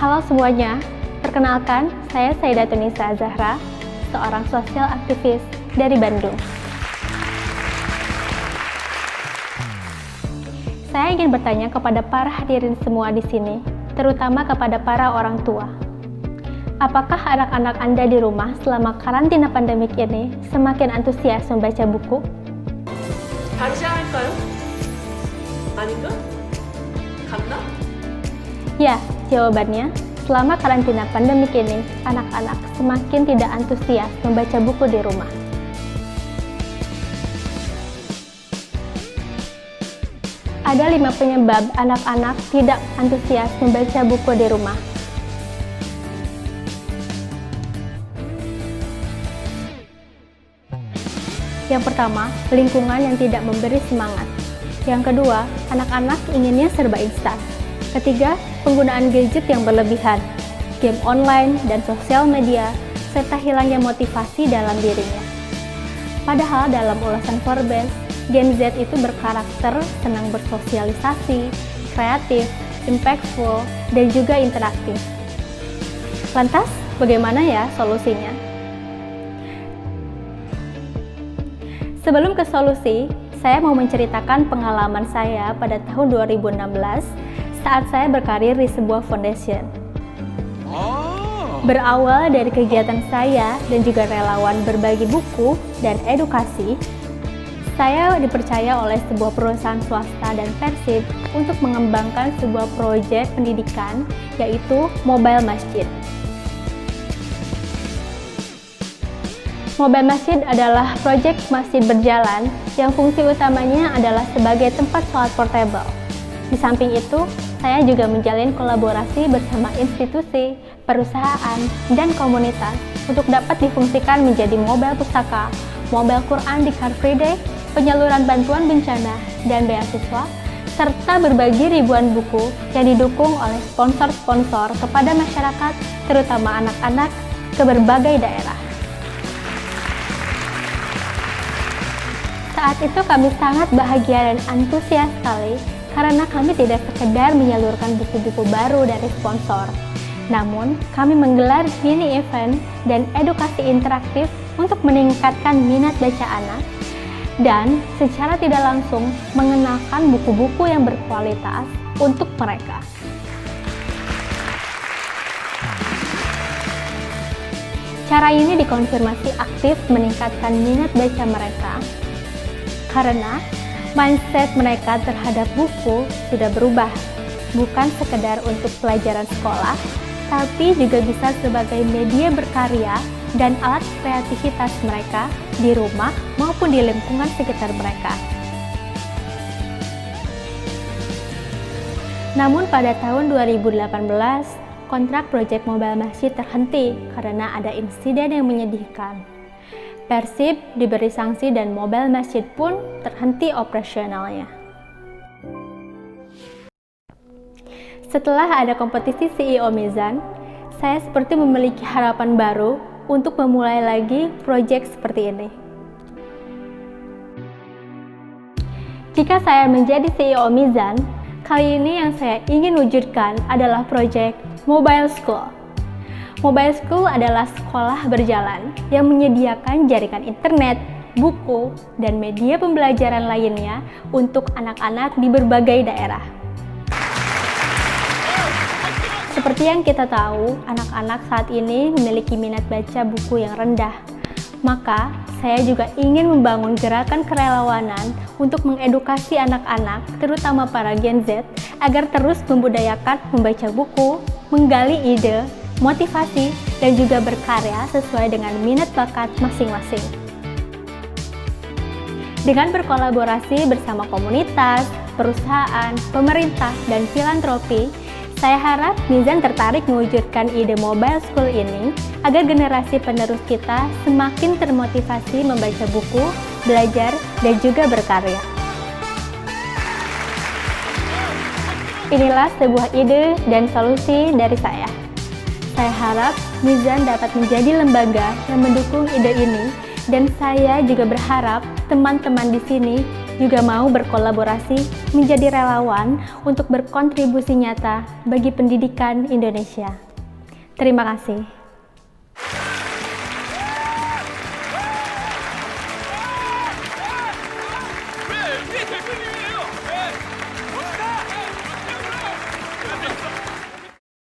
Halo semuanya, perkenalkan saya Saidatunisa Zahra, seorang sosial aktivis dari Bandung. Saya ingin bertanya kepada para hadirin semua di sini, terutama kepada para orang tua. Apakah anak-anak Anda di rumah selama karantina pandemik ini semakin antusias membaca buku? 다르지 않을까요? 아닌가? 같나? Ya, jawabannya, selama karantina pandemik ini, anak-anak semakin tidak antusias membaca buku di rumah. Ada 5 penyebab anak-anak tidak antusias membaca buku di rumah. Yang pertama, lingkungan yang tidak memberi semangat. Yang kedua, anak-anak inginnya serba instan. Ketiga, penggunaan gadget yang berlebihan, game online dan sosial media, serta hilangnya motivasi dalam dirinya. Padahal dalam ulasan Forbes, Gen Z itu berkarakter senang bersosialisasi, kreatif, impactful, dan juga interaktif. Lantas, bagaimana ya solusinya? Sebelum ke solusi, saya mau menceritakan pengalaman saya pada tahun 2016 saat saya berkarir di sebuah foundation. Berawal dari kegiatan saya dan juga relawan berbagi buku dan edukasi, saya dipercaya oleh sebuah perusahaan swasta dan Persib untuk mengembangkan sebuah proyek pendidikan, yaitu Mobile Masjid. Mobile Masjid adalah proyek masjid berjalan yang fungsi utamanya adalah sebagai tempat sholat portable. Di samping itu, saya juga menjalin kolaborasi bersama institusi, perusahaan, dan komunitas untuk dapat difungsikan menjadi mobile pustaka, mobile Quran di Car Free Day, penyaluran bantuan bencana dan beasiswa, serta berbagi ribuan buku yang didukung oleh sponsor-sponsor kepada masyarakat, terutama anak-anak, ke berbagai daerah. Saat itu kami sangat bahagia dan antusias sekali karena kami tidak sekedar menyalurkan buku-buku baru dari sponsor, namun kami menggelar mini event dan edukasi interaktif untuk meningkatkan minat baca anak dan secara tidak langsung mengenalkan buku-buku yang berkualitas untuk mereka. Cara ini dikonfirmasi aktif meningkatkan minat baca mereka karena mindset mereka terhadap buku sudah berubah, bukan sekedar untuk pelajaran sekolah, tapi juga bisa sebagai media berkarya dan alat kreativitas mereka di rumah maupun di lingkungan sekitar mereka. Namun pada tahun 2018, kontrak proyek Mobile Masjid terhenti karena ada insiden yang menyedihkan. Persib diberi sanksi dan Mobile Masjid pun terhenti operasionalnya. Setelah ada kompetisi CEO Mizan, saya seperti memiliki harapan baru untuk memulai lagi proyek seperti ini. Jika saya menjadi CEO Mizan, kali ini yang saya ingin wujudkan adalah proyek Mobile School. Mobile School adalah sekolah berjalan yang menyediakan jaringan internet, buku, dan media pembelajaran lainnya untuk anak-anak di berbagai daerah. Seperti yang kita tahu, anak-anak saat ini memiliki minat baca buku yang rendah. Maka, saya juga ingin membangun gerakan kerelawanan untuk mengedukasi anak-anak, terutama para Gen Z, agar terus membudayakan membaca buku, menggali ide, motivasi, dan juga berkarya sesuai dengan minat bakat masing-masing. Dengan berkolaborasi bersama komunitas, perusahaan, pemerintah, dan filantropi, saya harap Mizan tertarik mewujudkan ide Mobile School ini agar generasi penerus kita semakin termotivasi membaca buku, belajar, dan juga berkarya. Inilah sebuah ide dan solusi dari saya. Saya harap Mizan dapat menjadi lembaga yang mendukung ide ini, dan saya juga berharap teman-teman di sini juga mau berkolaborasi menjadi relawan untuk berkontribusi nyata bagi pendidikan Indonesia. Terima kasih.